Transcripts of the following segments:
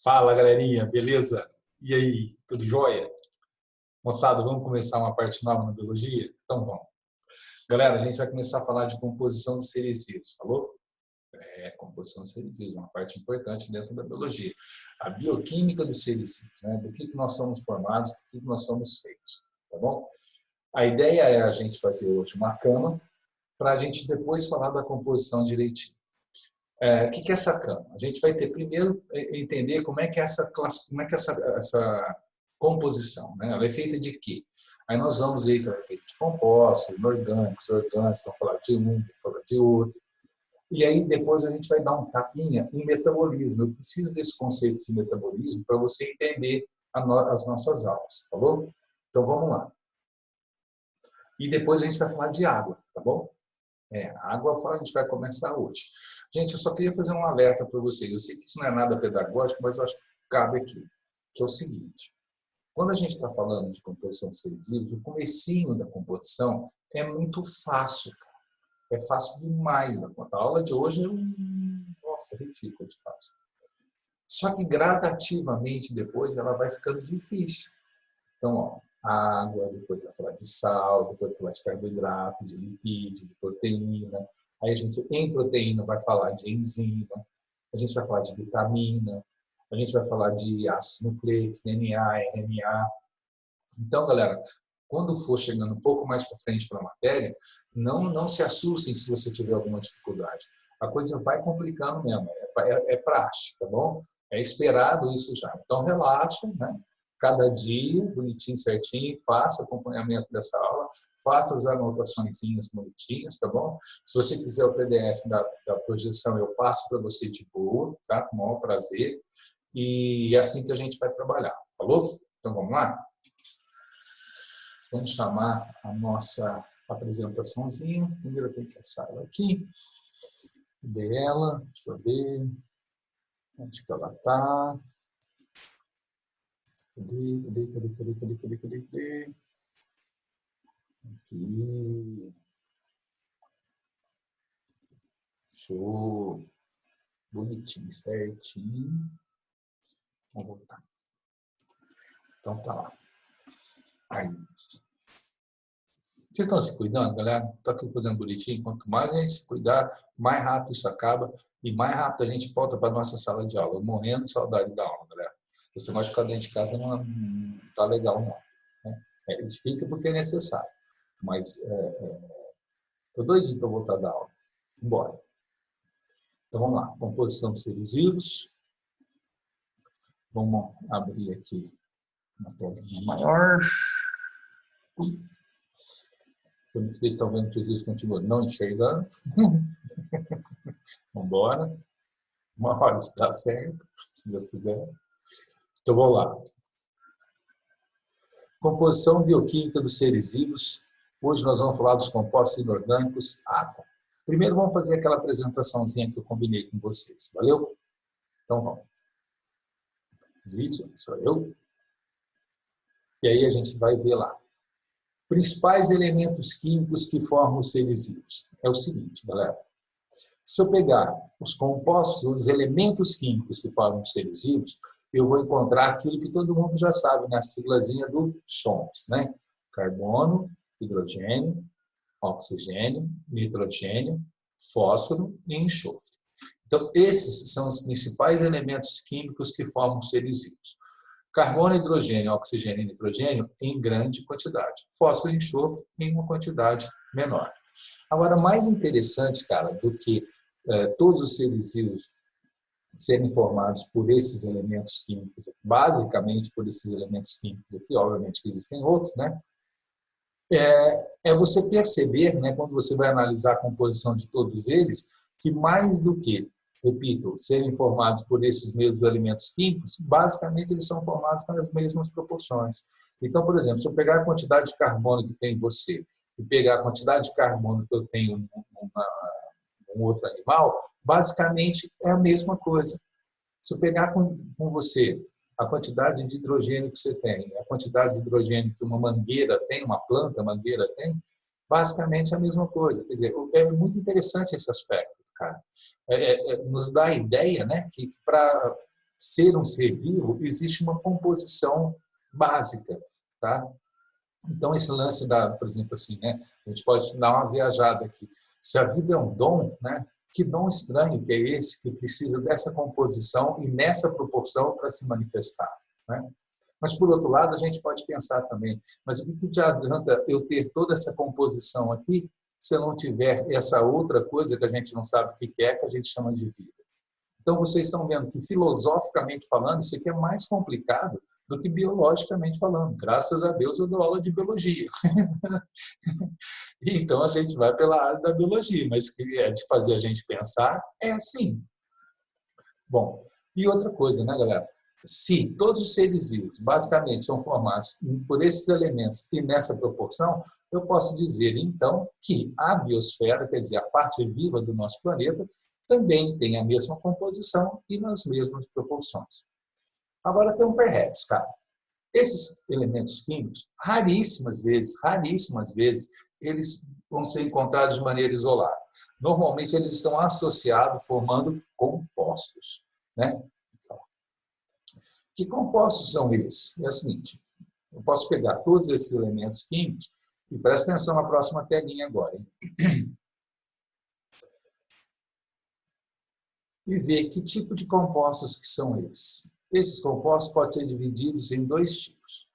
Fala, galerinha, beleza? E aí, tudo jóia? Moçada, vamos começar uma parte nova na biologia? Então vamos. Galera, a gente vai começar a falar de composição dos seres vivos, falou? Composição dos seres vivos, uma parte importante dentro da biologia. A bioquímica dos seres vivos, né? Do que nós somos formados, do que nós somos feitos, tá bom? A ideia é a gente fazer hoje uma cama para a gente depois falar da composição direitinho. O que é essa cama? A gente vai ter primeiro entender como é que é essa classe, como é que é essa composição, né? Ela é feita de quê? Aí nós vamos ver que ela é feita de compostos, inorgânicos, orgânicos, vamos falar de um, vamos falar de outro. E aí depois a gente vai dar um tapinha em metabolismo. Eu preciso desse conceito de metabolismo para você entender as nossas aulas, falou? Então vamos lá. E depois a gente vai falar de água, tá bom? A água a gente vai começar hoje. Gente, eu só queria fazer um alerta para vocês. Eu sei que isso não é nada pedagógico, mas eu acho que cabe aqui. Que é o seguinte. Quando a gente está falando de composição de seres vivos, o comecinho da composição é muito fácil, cara. É fácil demais. A aula de hoje nossa, ridículo de fácil. Só que gradativamente depois ela vai ficando difícil. Então, ó, água, depois vai falar de sal, depois vai falar de carboidrato, de lipídio, de proteína. Aí a gente, em proteína, vai falar de enzima, a gente vai falar de vitamina, a gente vai falar de ácidos nucleicos, DNA, RNA. Então, galera, quando for chegando um pouco mais para frente para a matéria, não se assustem se você tiver alguma dificuldade. A coisa vai complicando mesmo, é praxe, tá bom? É esperado isso já. Então, relaxa, né? Cada dia, bonitinho, certinho, faça acompanhamento dessa aula, faça as anotaçõezinhas bonitinhas, tá bom? Se você quiser o PDF da projeção, eu passo para você de boa, tá? Com o maior prazer. E é assim que a gente vai trabalhar, falou? Então, vamos lá? Vamos chamar a nossa apresentaçãozinha. Primeiro eu tenho que achar ela aqui. Cadê ela? Deixa eu ver. Onde que ela está? Cadê? Aqui. Show. Bonitinho, certinho. Vamos voltar. Então tá lá. Aí. Vocês estão se cuidando, galera? Está tudo fazendo bonitinho? Quanto mais a gente se cuidar, mais rápido isso acaba e mais rápido a gente volta para a nossa sala de aula. Eu morrendo de saudade da aula, galera. Esse negócio de ficar dentro de casa não está legal, não. Né? Fica porque é necessário. Mas estou doidinho para voltar da aula. Embora. Então vamos lá. Composição de seres vivos. Vamos abrir aqui uma telinha maior. Vocês estão vendo que vocês continuam não enxergando. Vamos embora. Uma hora isso dá certo, se Deus quiser. Então vamos lá. Composição bioquímica dos seres vivos. Hoje nós vamos falar dos compostos inorgânicos, água. Primeiro vamos fazer aquela apresentaçãozinha que eu combinei com vocês. Valeu? Então vamos. Vídeo, sou eu. E aí a gente vai ver lá. Principais elementos químicos que formam os seres vivos. É o seguinte, galera. Se eu pegar os compostos, os elementos químicos que formam os seres vivos, eu vou encontrar aquilo que todo mundo já sabe, na siglazinha do CHOMPS, né? Carbono, hidrogênio, oxigênio, nitrogênio, fósforo e enxofre. Então, esses são os principais elementos químicos que formam os seres vivos. Carbono, hidrogênio, oxigênio e nitrogênio em grande quantidade. Fósforo e enxofre em uma quantidade menor. Agora, mais interessante, cara, do que todos os seres vivos serem formados por esses elementos químicos, basicamente por esses elementos químicos aqui, obviamente que existem outros, né? É você perceber, né, quando você vai analisar a composição de todos eles, que mais do que, repito, serem formados por esses mesmos elementos químicos, basicamente eles são formados nas mesmas proporções. Então, por exemplo, se eu pegar a quantidade de carbono que tem em você e pegar a quantidade de carbono que eu tenho em um outro animal, basicamente é a mesma coisa. Se eu pegar com você a quantidade de hidrogênio que você tem, a quantidade de hidrogênio que uma mangueira tem, uma planta mangueira tem, basicamente é a mesma coisa. Quer dizer, é muito interessante esse aspecto, cara. Nos dá a ideia, né, que para ser um ser vivo, existe uma composição básica, tá? Então, esse lance por exemplo, assim, né? A gente pode dar uma viajada aqui. Se a vida é um dom, né? Que dom estranho que é esse, que precisa dessa composição e nessa proporção para se manifestar, né? Mas, por outro lado, a gente pode pensar também, mas o que adianta eu ter toda essa composição aqui se eu não tiver essa outra coisa que a gente não sabe o que é, que a gente chama de vida? Então, vocês estão vendo que, filosoficamente falando, isso aqui é mais complicado do que biologicamente falando. Graças a Deus, eu dou aula de biologia. Então, a gente vai pela área da biologia, mas que é de fazer a gente pensar, é assim. Bom, e outra coisa, né, galera? Se todos os seres vivos, basicamente, são formados por esses elementos e nessa proporção, eu posso dizer, então, que a biosfera, quer dizer, a parte viva do nosso planeta, também tem a mesma composição e nas mesmas proporções. Agora tem um perhaps, cara. Esses elementos químicos, raríssimas vezes, eles vão ser encontrados de maneira isolada. Normalmente, eles estão associados, formando compostos, né? Que compostos são esses? É o seguinte, eu posso pegar todos esses elementos químicos e presta atenção na próxima telinha agora, hein? E ver que tipo de compostos que são esses. Esses compostos podem ser divididos em dois tipos.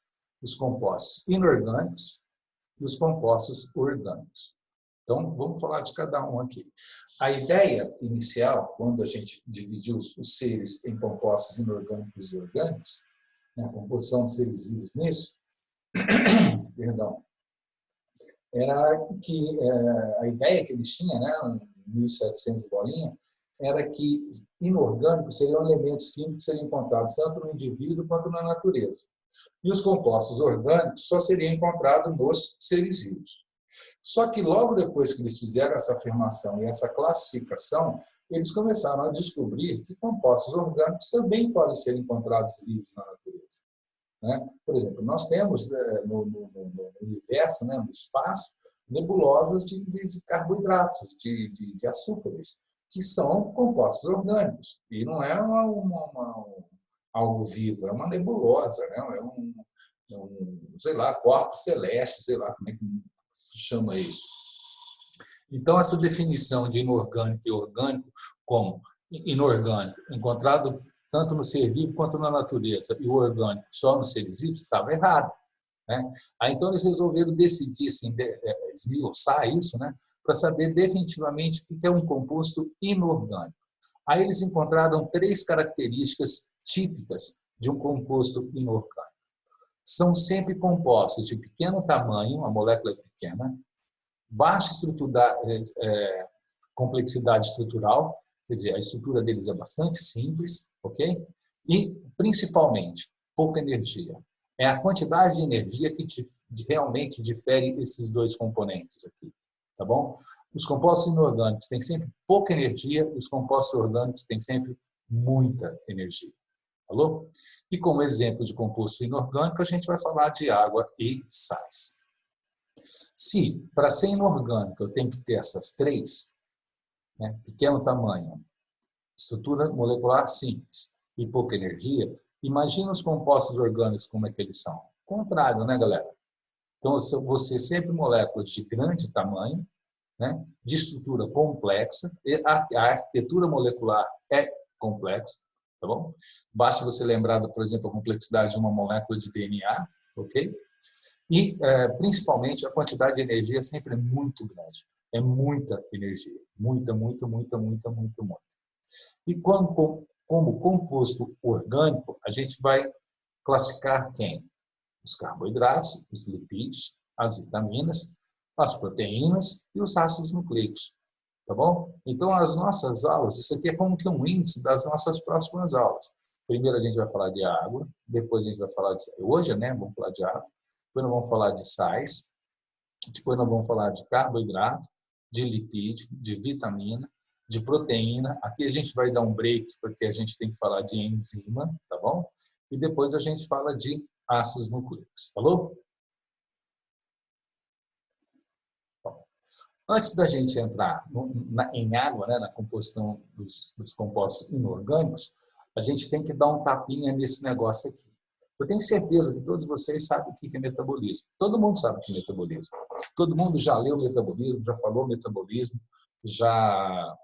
Os compostos inorgânicos e os compostos orgânicos. Então, vamos falar de cada um aqui. A ideia inicial, quando a gente dividiu os seres em compostos inorgânicos e orgânicos, né, a composição de seres vivos nisso, perdão, era que a ideia que eles tinham, né, em 1700 bolinha, era que inorgânicos seriam elementos químicos que seriam encontrados tanto no indivíduo quanto na natureza. E os compostos orgânicos só seriam encontrados nos seres vivos. Só que logo depois que eles fizeram essa afirmação e essa classificação, eles começaram a descobrir que compostos orgânicos também podem ser encontrados livres na natureza, né? Por exemplo, nós temos no universo, né, no espaço, nebulosas de carboidratos, de açúcares, que são compostos orgânicos. E não é algo vivo, é uma nebulosa, né? Sei lá, corpo celeste, sei lá como é que se chama isso. Então, essa definição de inorgânico e orgânico como inorgânico, encontrado tanto no ser vivo quanto na natureza, e o orgânico só nos seres vivos, estava errado, né? Aí, então, eles resolveram decidir, assim, esmiuçar isso, né, para saber definitivamente o que é um composto inorgânico. Aí eles encontraram 3 características típicas de um composto inorgânico. São sempre compostos de pequeno tamanho, a molécula é pequena, baixa complexidade estrutural, quer dizer, a estrutura deles é bastante simples, ok? E, principalmente, pouca energia. É a quantidade de energia que realmente difere esses dois componentes aqui, tá bom? Os compostos inorgânicos têm sempre pouca energia, os compostos orgânicos têm sempre muita energia. Falou? E como exemplo de composto inorgânico, a gente vai falar de água e sais. Se, para ser inorgânico, eu tenho que ter essas 3, né, pequeno tamanho, estrutura molecular simples e pouca energia, imagina os compostos orgânicos como é que eles são. Contrário, né, galera? Então, você sempre moléculas de grande tamanho, né, de estrutura complexa, a arquitetura molecular é complexa, tá bom? Basta você lembrar, por exemplo, a complexidade de uma molécula de DNA, ok? E, principalmente, a quantidade de energia sempre é muito grande. É muita energia. Muita. E como composto orgânico, a gente vai classificar quem? Os carboidratos, os lipídios, as vitaminas, as proteínas e os ácidos nucleicos. Tá bom? Então, as nossas aulas, isso aqui é como que um índice das nossas próximas aulas. Primeiro a gente vai falar de água, depois a gente vai falar de... Hoje, né, vamos falar de água. Depois nós vamos falar de sais, depois nós vamos falar de carboidrato, de lipídio, de vitamina, de proteína. Aqui a gente vai dar um break, porque a gente tem que falar de enzima, tá bom? E depois a gente fala de ácidos nucleicos. Falou? Bom, antes da gente entrar em água, né, na composição dos compostos inorgânicos, a gente tem que dar um tapinha nesse negócio aqui. Eu tenho certeza que todos vocês sabem o que é metabolismo. Todo mundo sabe o que é metabolismo. Todo mundo já leu metabolismo, já falou metabolismo, já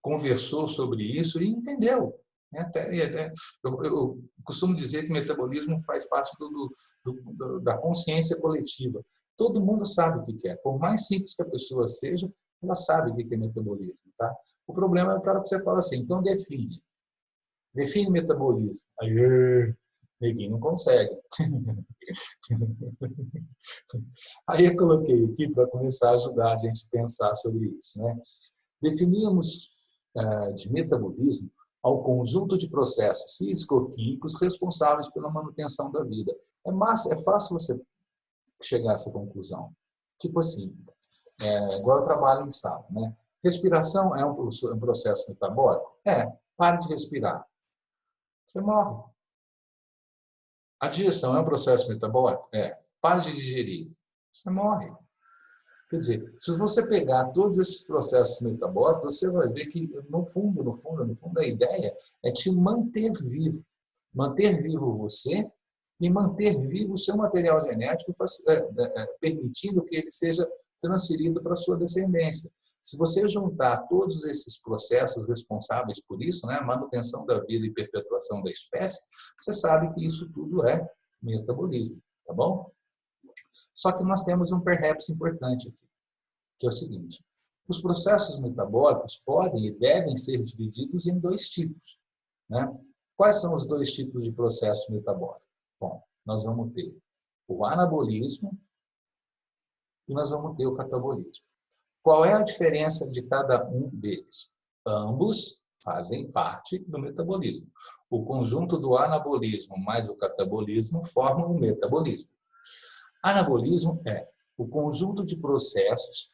conversou sobre isso e entendeu. Eu costumo dizer que metabolismo faz parte da consciência coletiva. Todo mundo sabe o que é. Por mais simples que a pessoa seja, ela sabe o que é metabolismo. Tá? O problema é o cara que você fala assim, então define. Define metabolismo. Aí, neguinho não consegue. Aí eu coloquei aqui para começar a ajudar a gente a pensar sobre isso. Né? Definimos de metabolismo ao conjunto de processos físico-químicos responsáveis pela manutenção da vida. É fácil você chegar a essa conclusão. Tipo assim, igual eu trabalho em sala. Né? Respiração é um processo metabólico? Pare de respirar. Você morre. A digestão é um processo metabólico? Pare de digerir. Você morre. Quer dizer, se você pegar todos esses processos metabólicos, você vai ver que, no fundo, a ideia é te manter vivo. Manter vivo você e manter vivo o seu material genético, permitindo que ele seja transferido para a sua descendência. Se você juntar todos esses processos responsáveis por isso, né, manutenção da vida e perpetuação da espécie, você sabe que isso tudo é metabolismo, tá bom? Só que nós temos um perhaps importante aqui, que é o seguinte: os processos metabólicos podem e devem ser divididos em dois tipos. Né? Quais são os dois tipos de processo metabólico? Bom, nós vamos ter o anabolismo e nós vamos ter o catabolismo. Qual é a diferença de cada um deles? Ambos fazem parte do metabolismo. O conjunto do anabolismo mais o catabolismo formam o metabolismo. Anabolismo é o conjunto de processos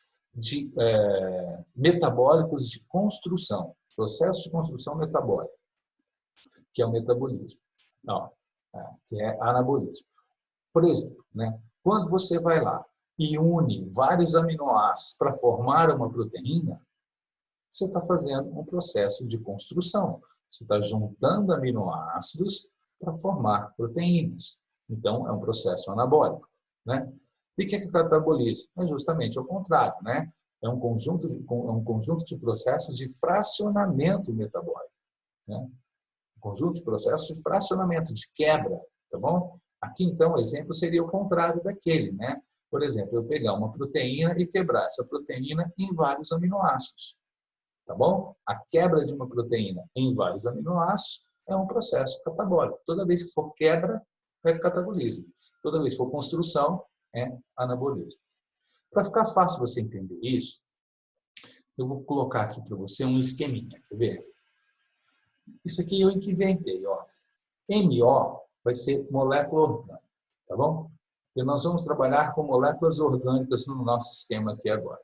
metabólicos de construção, processos de construção metabólica, que é o metabolismo, que é anabolismo. Por exemplo, né, quando você vai lá e une vários aminoácidos para formar uma proteína, você está fazendo um processo de construção. Você está juntando aminoácidos para formar proteínas. Então, é um processo anabólico. Né? E o que é catabolismo? É justamente o contrário. Né? É um conjunto de processos de fracionamento metabólico. Né? Um conjunto de processos de fracionamento, de quebra. Tá bom? Aqui, então, o exemplo seria o contrário daquele. Né? Por exemplo, eu pegar uma proteína e quebrar essa proteína em vários aminoácidos. Tá bom? A quebra de uma proteína em vários aminoácidos é um processo catabólico. Toda vez que for quebra, é catabolismo. Toda vez que for construção, é anabolismo. Para ficar fácil você entender isso, eu vou colocar aqui para você um esqueminha. Quer ver? Isso aqui eu que inventei. Ó. MO vai ser molécula orgânica. Tá bom? E nós vamos trabalhar com moléculas orgânicas no nosso esquema aqui agora.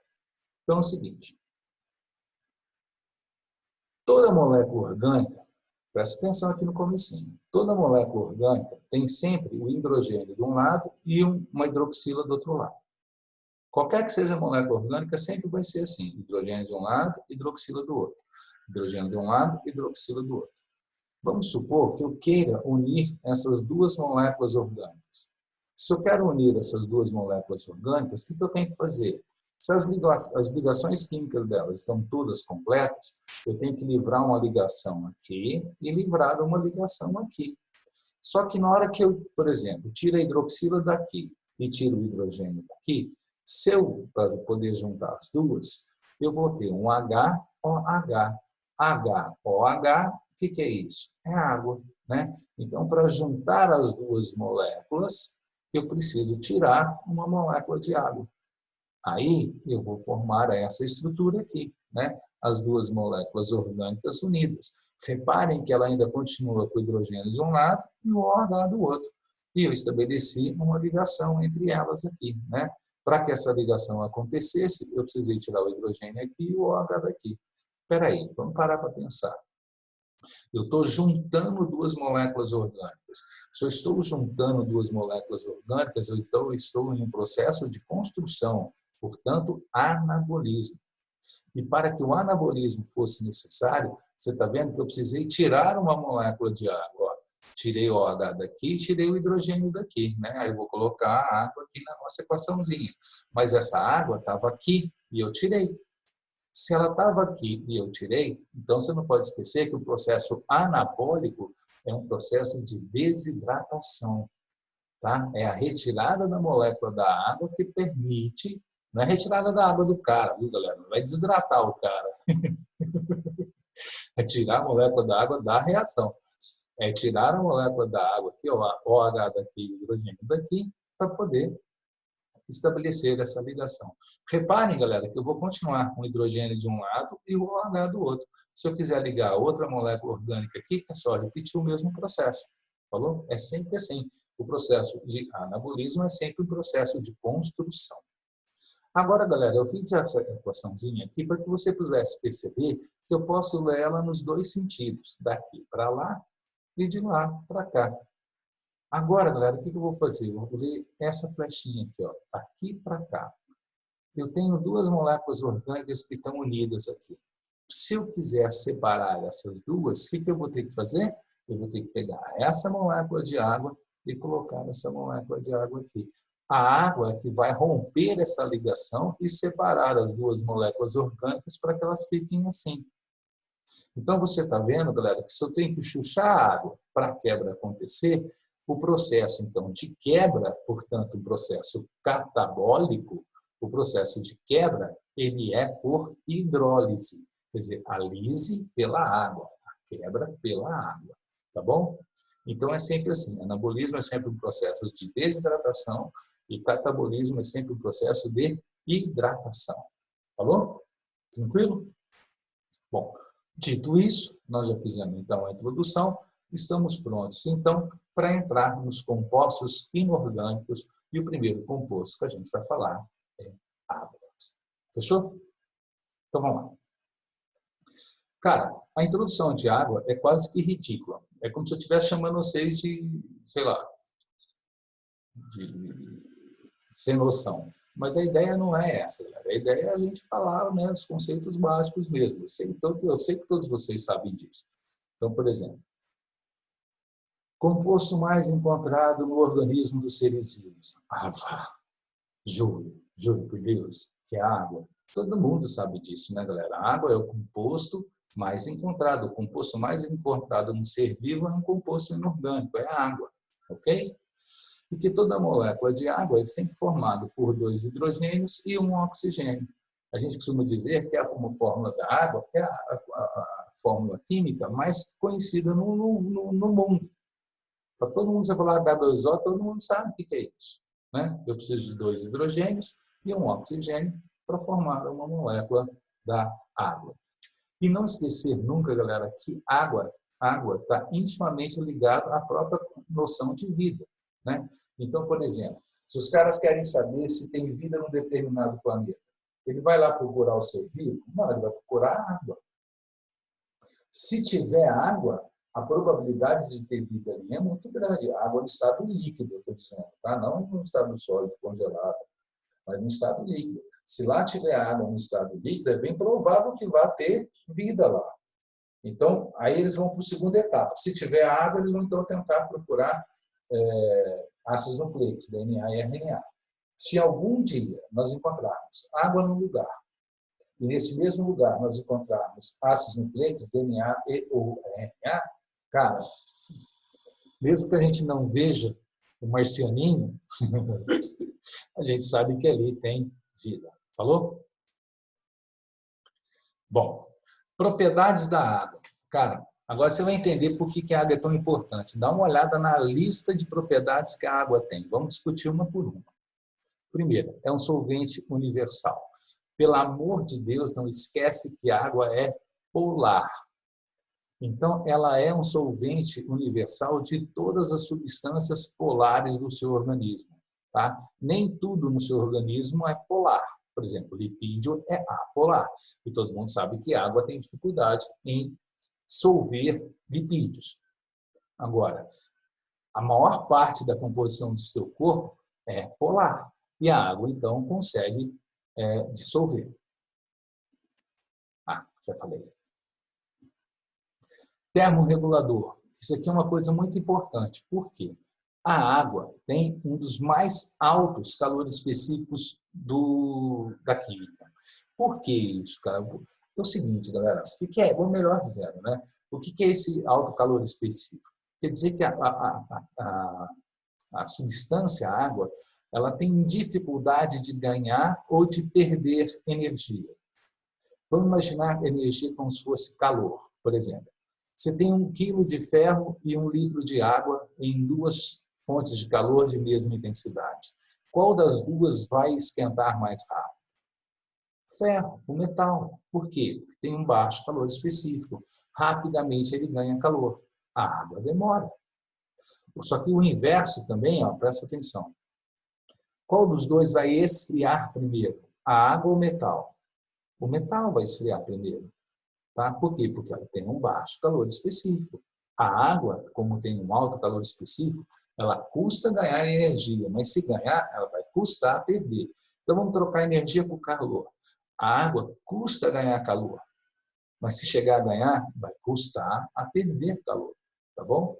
Então é o seguinte. Toda molécula orgânica, presta atenção aqui no comecinho, toda molécula orgânica tem sempre o hidrogênio de um lado e uma hidroxila do outro lado. Qualquer que seja a molécula orgânica, sempre vai ser assim, hidrogênio de um lado, hidroxila do outro. Hidrogênio de um lado, hidroxila do outro. Vamos supor que eu queira unir essas duas moléculas orgânicas. Se eu quero unir essas duas moléculas orgânicas, o que eu tenho que fazer? Se as ligações químicas delas estão todas completas, eu tenho que livrar uma ligação aqui e livrar uma ligação aqui. Só que na hora que eu, por exemplo, tiro a hidroxila daqui e tiro o hidrogênio daqui, se eu, para poder juntar as duas, eu vou ter um HOH. HOH, o que é isso? É água. Né? Então, para juntar as duas moléculas, eu preciso tirar uma molécula de água. Aí eu vou formar essa estrutura aqui, né? As duas moléculas orgânicas unidas. Reparem que ela ainda continua com o hidrogênio de um lado e o OH do outro. E eu estabeleci uma ligação entre elas aqui, né? Para que essa ligação acontecesse, eu precisei tirar o hidrogênio aqui e o OH daqui. Espera aí, vamos parar para pensar. Eu estou juntando duas moléculas orgânicas. Se eu estou juntando duas moléculas orgânicas, então eu estou em um processo de construção. Portanto, anabolismo. E para que o anabolismo fosse necessário, você está vendo que eu precisei tirar uma molécula de água. Ó. Tirei o OH daqui e tirei o hidrogênio daqui. Né? Aí eu vou colocar a água aqui na nossa equaçãozinha. Mas essa água estava aqui e eu tirei. Se ela estava aqui e eu tirei, então você não pode esquecer que o processo anabólico é um processo de desidratação. Tá? É a retirada da molécula da água que permite, não é a retirada da água do cara, viu, galera? Não vai desidratar o cara. É tirar a molécula da água da reação. É tirar a molécula da água aqui, o OH daqui, o hidrogênio daqui, para poder estabelecer essa ligação. Reparem, galera, que eu vou continuar com o hidrogênio de um lado e o OH do outro. Se eu quiser ligar outra molécula orgânica aqui, é só repetir o mesmo processo. Falou? É sempre assim. O processo de anabolismo é sempre um processo de construção. Agora, galera, eu fiz essa equaçãozinha aqui para que você pudesse perceber que eu posso ler ela nos dois sentidos, daqui para lá e de lá para cá. Agora, galera, o que eu vou fazer? Eu vou ler essa flechinha aqui, ó, aqui para cá. Eu tenho duas moléculas orgânicas que estão unidas aqui. Se eu quiser separar essas duas, o que eu vou ter que fazer? Eu vou ter que pegar essa molécula de água e colocar essa molécula de água aqui. A água é que vai romper essa ligação e separar as duas moléculas orgânicas para que elas fiquem assim. Então, você está vendo, galera, que se eu tenho que chuchar a água para a quebra acontecer, o processo, então, de quebra, portanto, um processo catabólico, o processo de quebra, ele é por hidrólise, quer dizer, a lise pela água, a quebra pela água, tá bom? Então, é sempre assim, anabolismo é sempre um processo de desidratação e catabolismo é sempre um processo de hidratação. Falou? Tranquilo? Bom, dito isso, nós já fizemos, então, a introdução, estamos prontos, então, para entrar nos compostos inorgânicos e o primeiro composto que a gente vai falar é água. Fechou? Então, vamos lá. Cara, a introdução de água é quase que ridícula. É como se eu estivesse chamando vocês de, sei lá, de sem noção. Mas a ideia não é essa, galera. A ideia é a gente falar, né, os conceitos básicos mesmo. Eu sei que todos vocês sabem disso. Então, por exemplo, composto mais encontrado no organismo dos seres vivos. Juro por Deus, que é a água. Todo mundo sabe disso, né, galera? A água é o composto mais encontrado. O composto mais encontrado no ser vivo é um composto inorgânico, é a água, ok? E que toda molécula de água é sempre formada por 2 hidrogênios e um oxigênio. A gente costuma dizer que a fórmula da água é a fórmula química mais conhecida no mundo. Para todo mundo, você falar H2O, todo mundo sabe o que é isso. Né? Eu preciso de 2 hidrogênios e um oxigênio para formar uma molécula da água. E não esquecer nunca, galera, que água está intimamente ligada à própria noção de vida. Né? Então, por exemplo, se os caras querem saber se tem vida num determinado planeta, ele vai lá procurar o ser vivo? Não, ele vai procurar água. Se tiver água, a probabilidade de ter vida ali é muito grande. Água no estado líquido, eu estou dizendo, tá? Não no estado sólido, congelado, mas no estado líquido. Se lá tiver água no estado líquido, é bem provável que vá ter vida lá. Então, aí eles vão para a segunda etapa. Se tiver água, eles vão então tentar procurar ácidos nucleicos, DNA e RNA. Se algum dia nós encontrarmos água num lugar, e nesse mesmo lugar nós encontrarmos ácidos nucleicos, DNA e ou RNA, cara, mesmo que a gente não veja o marcianinho, a gente sabe que ali tem vida. Falou? Bom, propriedades da água. Cara, agora você vai entender por que a água é tão importante. Dá uma olhada na lista de propriedades que a água tem. Vamos discutir uma por uma. Primeiro, é um solvente universal. Pelo amor de Deus, não esquece que a água é polar. Então, ela é um solvente universal de todas as substâncias polares do seu organismo. Tá? Nem tudo no seu organismo é polar. Por exemplo, lipídio é apolar. E todo mundo sabe que a água tem dificuldade em solver lipídios. Agora, a maior parte da composição do seu corpo é polar. E a água, então, consegue dissolver. Já falei. Termorregulador. Isso aqui é uma coisa muito importante. Por quê? A água tem um dos mais altos calores específicos da química. Por que isso, cara? É o seguinte, galera. O que é? Ou melhor dizendo, né? O que é esse alto calor específico? Quer dizer que a substância, a água, ela tem dificuldade de ganhar ou de perder energia. Vamos imaginar a energia como se fosse calor, por exemplo. Você tem 1 quilo de ferro e 1 litro de água em 2 fontes de calor de mesma intensidade. Qual das duas vai esquentar mais rápido? Ferro, o metal. Por quê? Porque tem um baixo calor específico. Rapidamente ele ganha calor. A água demora. Só que o inverso também, presta atenção. Qual dos dois vai esfriar primeiro? A água ou o metal? O metal vai esfriar primeiro. Tá? Por quê? Porque ela tem um baixo calor específico. A água, como tem um alto calor específico, ela custa ganhar energia, mas se ganhar, ela vai custar perder. Então vamos trocar energia por calor. A água custa ganhar calor, mas se chegar a ganhar, vai custar a perder calor. Tá bom?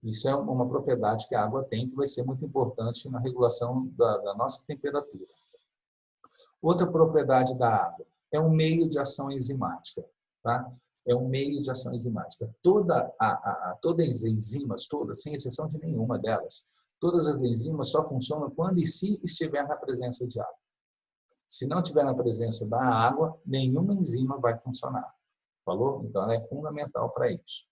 Isso é uma propriedade que a água tem, que vai ser muito importante na regulação da nossa temperatura. Outra propriedade da água é um meio de ação enzimática. Tá? É um meio de ação enzimática. Todas as enzimas, sem exceção de nenhuma delas, todas as enzimas só funcionam quando e se estiver na presença de água. Se não estiver na presença da água, nenhuma enzima vai funcionar. Falou? Então, ela é fundamental para isso.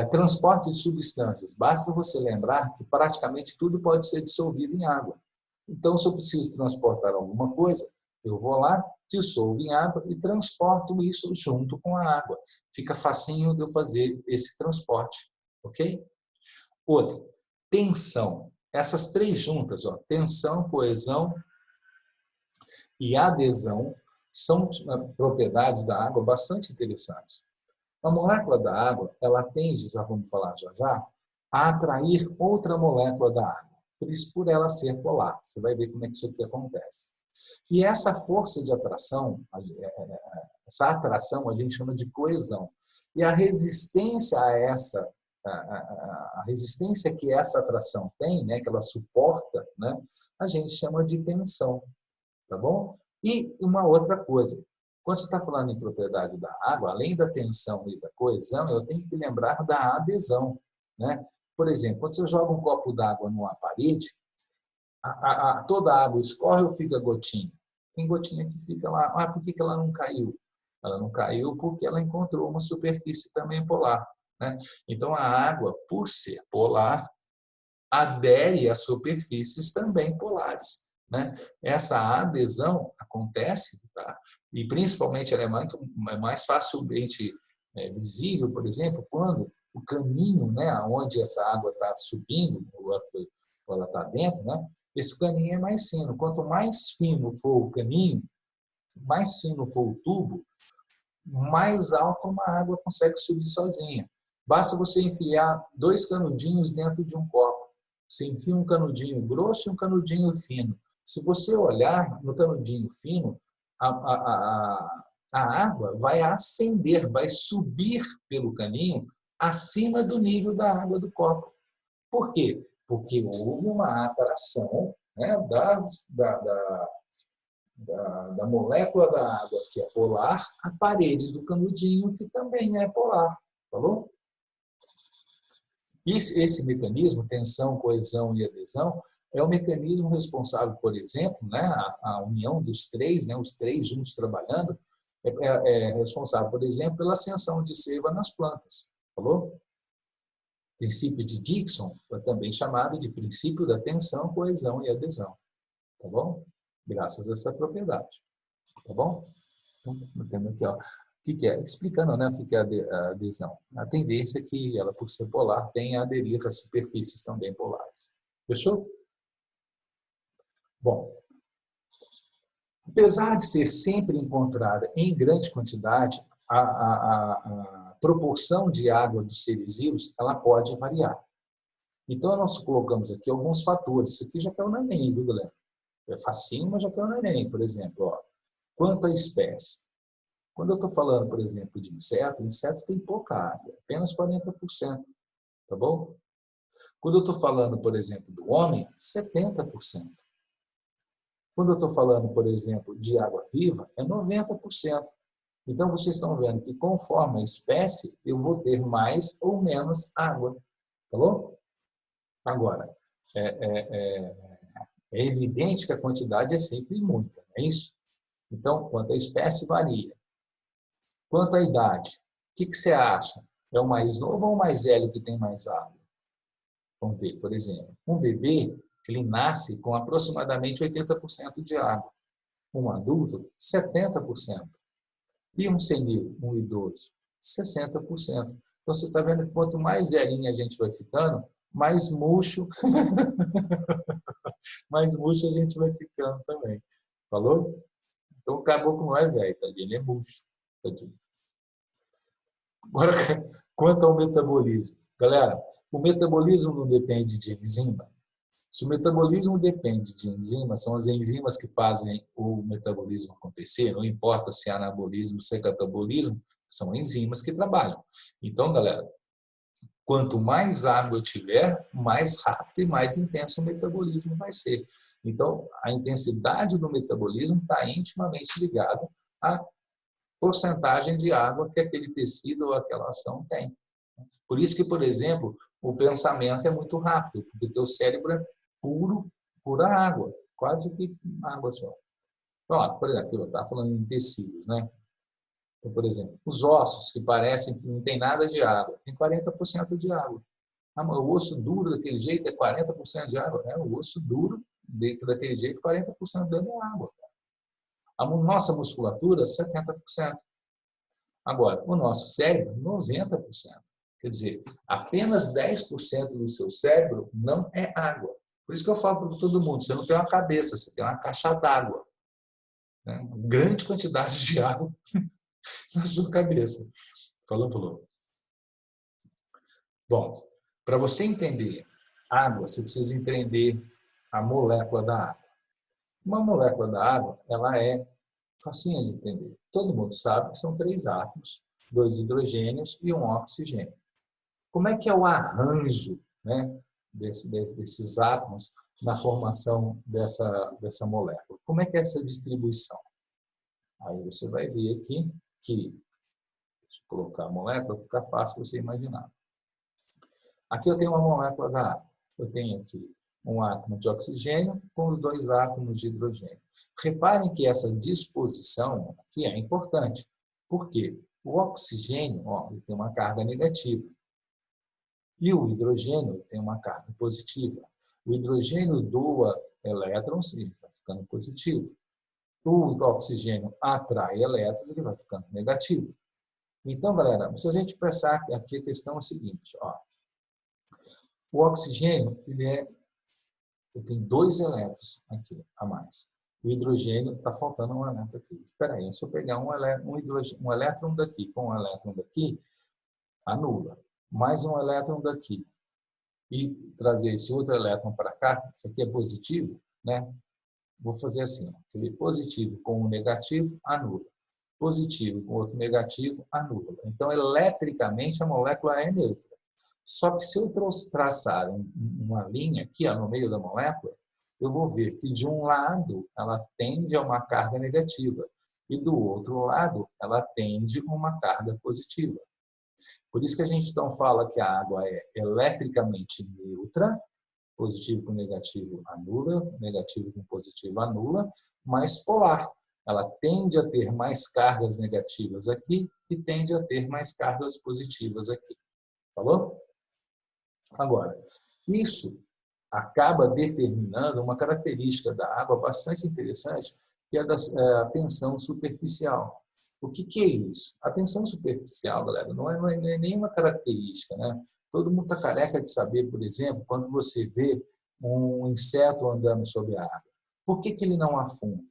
Transporte de substâncias. Basta você lembrar que praticamente tudo pode ser dissolvido em água. Então, se eu preciso transportar alguma coisa, eu vou lá, dissolvo em água e transporto isso junto com a água. Fica facinho de eu fazer esse transporte, ok? Outra, tensão. Essas 3 juntas, tensão, coesão e adesão, são propriedades da água bastante interessantes. A molécula da água, ela tende, já vamos falar já, a atrair outra molécula da água. Por ela ser polar. Você vai ver como é que isso aqui acontece. E essa força de atração, essa atração a gente chama de coesão. E a resistência a resistência que essa atração tem, né, que ela suporta, né, a gente chama de tensão. Tá bom? E uma outra coisa. Quando você está falando em propriedade da água, além da tensão e da coesão, eu tenho que lembrar da adesão. Né? Por exemplo, quando você joga um copo d'água numa parede, toda a água escorre ou fica gotinha? Tem gotinha que fica lá. Por que ela não caiu? Ela não caiu porque ela encontrou uma superfície também polar. Né? Então, a água, por ser polar, adere a superfícies também polares. Né? Essa adesão acontece, tá? E principalmente ela é mais facilmente visível, por exemplo, quando o caminho, né, onde essa água está subindo, ou ela está dentro, né, esse caminho é mais fino. Quanto mais fino for o caminho, mais fino for o tubo, mais alto uma água consegue subir sozinha. Basta você enfiar 2 canudinhos dentro de um copo. Você enfia um canudinho grosso e um canudinho fino. Se você olhar no canudinho fino, a água vai ascender, vai subir pelo caninho acima do nível da água do copo. Por quê? Porque houve uma atração, né, da molécula da água, que é polar, à parede do canudinho, que também é polar. Falou? Esse mecanismo, tensão, coesão e adesão, é o mecanismo responsável, por exemplo, né, a união dos 3, né, os 3 juntos trabalhando, é responsável, por exemplo, pela ascensão de seiva nas plantas. Falou? Princípio de Dickson é também chamado de princípio da tensão, coesão e adesão. Tá bom? Graças a essa propriedade. Tá bom? Então, temos aqui, ó. O que é? Explicando, né, o que é a adesão. A tendência é que ela, por ser polar, tem a aderir a superfícies também polares. Fechou? Bom, apesar de ser sempre encontrada em grande quantidade, a proporção de água dos seres vivos ela pode variar. Então, nós colocamos aqui alguns fatores. Isso aqui já caiu no Enem, viu, galera? É facinho, mas já caiu no Enem, por exemplo. Ó. Quanto à espécie, quando eu estou falando, por exemplo, de inseto, o inseto tem pouca água, apenas 40%, tá bom? Quando eu estou falando, por exemplo, do homem, 70%. Quando eu estou falando, por exemplo, de água viva, é 90%. Então, vocês estão vendo que conforme a espécie, eu vou ter mais ou menos água. Tá bom? Agora, é evidente que a quantidade é sempre muita, não é isso? Então, quanto à espécie, varia. Quanto à idade, o que você acha? É o mais novo ou o mais velho que tem mais água? Vamos ver, por exemplo, um bebê, ele nasce com aproximadamente 80% de água. Um adulto, 70%. E um senil, um idoso, 60%. Então, você está vendo que quanto mais velhinho a gente vai ficando, mais murcho, mais murcho a gente vai ficando também. Falou? Então, o caboclo não é velho, tadinho, ele é murcho. Tadinho. Agora, quanto ao metabolismo. Galera, o metabolismo não depende de enzima. Se o metabolismo depende de enzimas, são as enzimas que fazem o metabolismo acontecer, não importa se é anabolismo, se é catabolismo, são enzimas que trabalham. Então, galera, quanto mais água eu tiver, mais rápido e mais intenso o metabolismo vai ser. Então, a intensidade do metabolismo está intimamente ligada à porcentagem de água que aquele tecido ou aquela ação tem. Por isso que, por exemplo, o pensamento é muito rápido, porque o teu cérebro é pura água, quase que água só. Então, por exemplo, eu estava falando em tecidos, né? Então, por exemplo, os ossos, que parecem que não tem nada de água, tem 40% de água. Ah, mas o osso duro daquele jeito é 40% de água? É, o osso duro, dentro daquele jeito, 40% dele é água. A nossa musculatura, 70%. Agora, o nosso cérebro, 90%. Quer dizer, apenas 10% do seu cérebro não é água. Por isso que eu falo para todo mundo, você não tem uma cabeça, você tem uma caixa d'água. Né? Uma grande quantidade de água na sua cabeça. Falou. Bom, para você entender água, você precisa entender a molécula da água. Uma molécula da água, ela é facinha de entender. Todo mundo sabe que são 3 átomos, 2 hidrogênios e um oxigênio. Como é que é o arranjo, né, desses átomos na formação dessa molécula? Como é que é essa distribuição? Aí você vai ver aqui que, deixa eu colocar a molécula, vai ficar fácil você imaginar. Aqui eu tenho uma molécula da água. Eu tenho aqui um átomo de oxigênio com os 2 átomos de hidrogênio. Reparem que essa disposição aqui é importante. Por quê? O oxigênio, ele tem uma carga negativa. E o hidrogênio tem uma carga positiva. O hidrogênio doa elétrons e ele vai ficando positivo. O oxigênio atrai elétrons e ele vai ficando negativo. Então, galera, se a gente pensar aqui, a questão é a seguinte. O oxigênio ele tem 2 elétrons aqui a mais. O hidrogênio está faltando um elétron aqui. Espera aí, se eu pegar um elétron daqui com um elétron daqui, anula. Mais um elétron daqui e trazer esse outro elétron para cá, isso aqui é positivo, né? Vou fazer assim, positivo com um negativo, anula. Positivo com outro negativo, anula. Então, eletricamente, a molécula é neutra. Só que se eu traçar uma linha aqui no meio da molécula, eu vou ver que de um lado ela tende a uma carga negativa e do outro lado ela tende a uma carga positiva. Por isso que a gente então fala que a água é eletricamente neutra, positivo com negativo anula, negativo com positivo anula, mas polar. Ela tende a ter mais cargas negativas aqui e tende a ter mais cargas positivas aqui. Falou? Agora, isso acaba determinando uma característica da água bastante interessante, que é a tensão superficial. O que é isso? A tensão superficial, galera, não é nenhuma característica, né? Todo mundo está careca de saber, por exemplo, quando você vê um inseto andando sobre a água. Por que ele não afunda?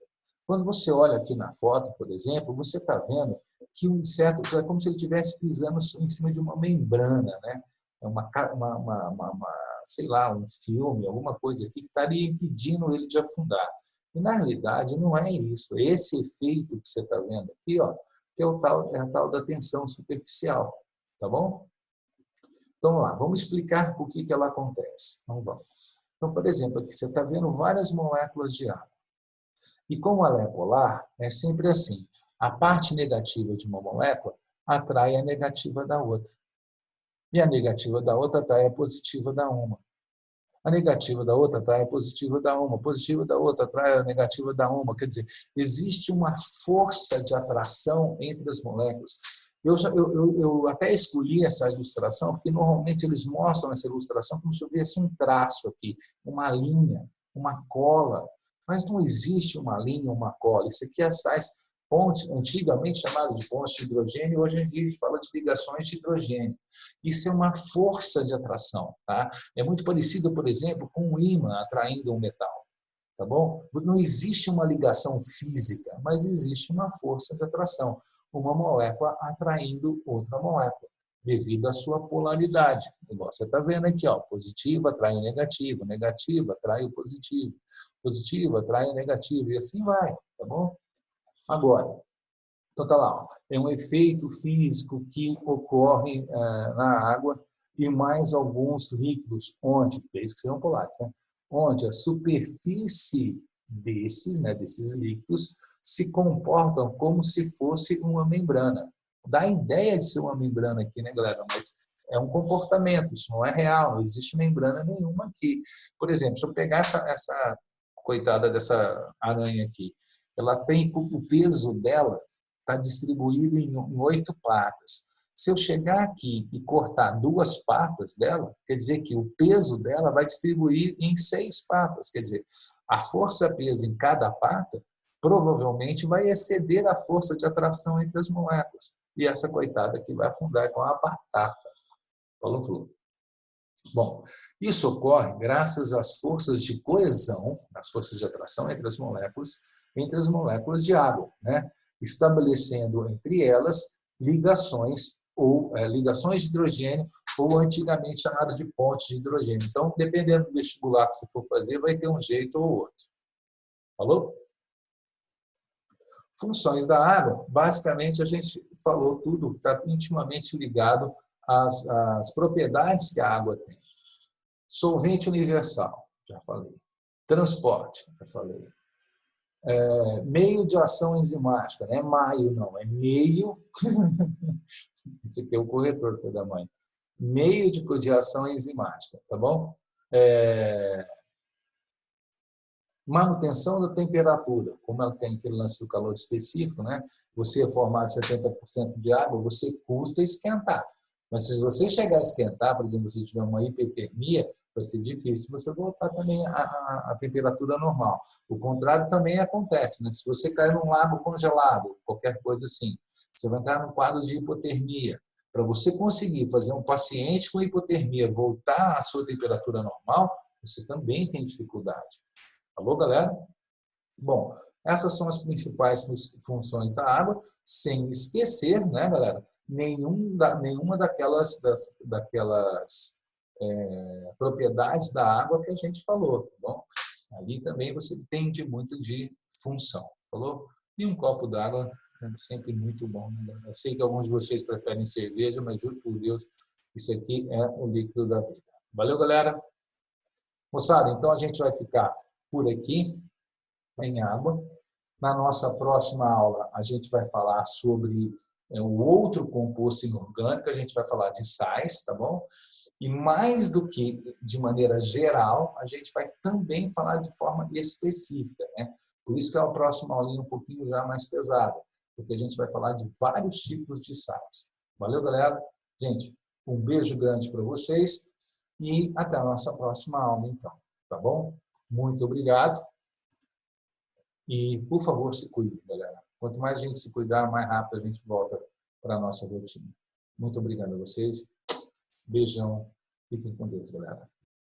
Quando você olha aqui na foto, por exemplo, você está vendo que o inseto é como se ele estivesse pisando em cima de uma membrana, né? É sei lá, um filme, alguma coisa aqui que estaria impedindo ele de afundar. E, na realidade, não é isso. Esse efeito que você está vendo aqui, ó, que é a tal da tensão superficial. Tá bom? Então, vamos lá. Vamos explicar por que ela acontece. Então, vamos. Então, por exemplo, aqui você está vendo várias moléculas de água. E como ela é polar, é sempre assim. A parte negativa de uma molécula atrai a negativa da outra. E a negativa da outra atrai a positiva da uma. A negativa da outra atrai a positiva da uma. A positiva da outra atrai a negativa da uma. Quer dizer, existe uma força de atração entre as moléculas. Eu até escolhi essa ilustração, porque normalmente eles mostram essa ilustração como se houvesse um traço aqui, uma linha, uma cola. Mas não existe uma linha, uma cola. Isso aqui é as tais pontes, antigamente chamado de pontes de hidrogênio, hoje em dia a gente fala de ligações de hidrogênio. Isso é uma força de atração. Tá? É muito parecido, por exemplo, com um ímã atraindo um metal. Tá bom? Não existe uma ligação física, mas existe uma força de atração. Uma molécula atraindo outra molécula, devido à sua polaridade. Igual você está vendo aqui, ó, positivo atrai o negativo, negativo atrai o positivo, positivo atrai o negativo, e assim vai, tá bom? Agora, então tá lá, ó, é um efeito físico que ocorre na água e mais alguns líquidos, onde, eles que são polares, né? Onde a superfície desses líquidos se comportam como se fosse uma membrana. Dá a ideia de ser uma membrana aqui, né, galera? Mas é um comportamento, isso não é real, não existe membrana nenhuma aqui. Por exemplo, se eu pegar essa coitada dessa aranha aqui, ela tem o peso dela está distribuído em 8 patas. Se eu chegar aqui e cortar 2 patas dela, quer dizer que o peso dela vai distribuir em 6 patas. Quer dizer, a força-peso em cada pata provavelmente vai exceder a força de atração entre as moléculas. E essa coitada aqui vai afundar com a batata. Falou, Flu? Bom, isso ocorre graças às forças de coesão, as forças de atração entre as moléculas de água, né? Estabelecendo entre elas ligações ou ligações de hidrogênio, ou antigamente chamado de pontes de hidrogênio. Então, dependendo do vestibular que você for fazer, vai ter um jeito ou outro. Falou? Funções da água, basicamente a gente falou tudo, está intimamente ligado às propriedades que a água tem. Solvente universal, já falei. Transporte, já falei. Meio de ação enzimática, não é maio, não, é meio. Esse aqui é o corretor, foi da mãe. Meio de ação enzimática, tá bom? Manutenção da temperatura, como ela tem aquele lance do calor específico, né? Você é formado de 70% de água, você custa esquentar. Mas se você chegar a esquentar, por exemplo, se tiver uma hipertermia, vai ser difícil você voltar também à temperatura normal. O contrário também acontece, né? Se você cair num lago congelado, qualquer coisa assim, você vai entrar num quadro de hipotermia. Para você conseguir fazer um paciente com hipotermia voltar à sua temperatura normal, você também tem dificuldade. Alô, galera? Bom, essas são as principais funções da água, sem esquecer, né, galera, nenhuma daquelas propriedades da água que a gente falou, tá bom? Ali também você entende muito de função, falou? E um copo d'água é sempre muito bom. Né? Eu sei que alguns de vocês preferem cerveja, mas juro por Deus, isso aqui é o líquido da vida. Valeu, galera? Moçada, então a gente vai ficar por aqui, em água. Na nossa próxima aula, a gente vai falar sobre o outro composto inorgânico, a gente vai falar de sais, tá bom? E mais do que de maneira geral, a gente vai também falar de forma específica, né? Por isso que é a próxima aulinha um pouquinho já mais pesada, porque a gente vai falar de vários tipos de sais. Valeu, galera? Gente, um beijo grande para vocês e até a nossa próxima aula, então. Tá bom? Muito obrigado. E, por favor, se cuide, galera. Quanto mais a gente se cuidar, mais rápido a gente volta para a nossa rotina. Muito obrigado a vocês. Beijão. Fiquem com Deus, galera.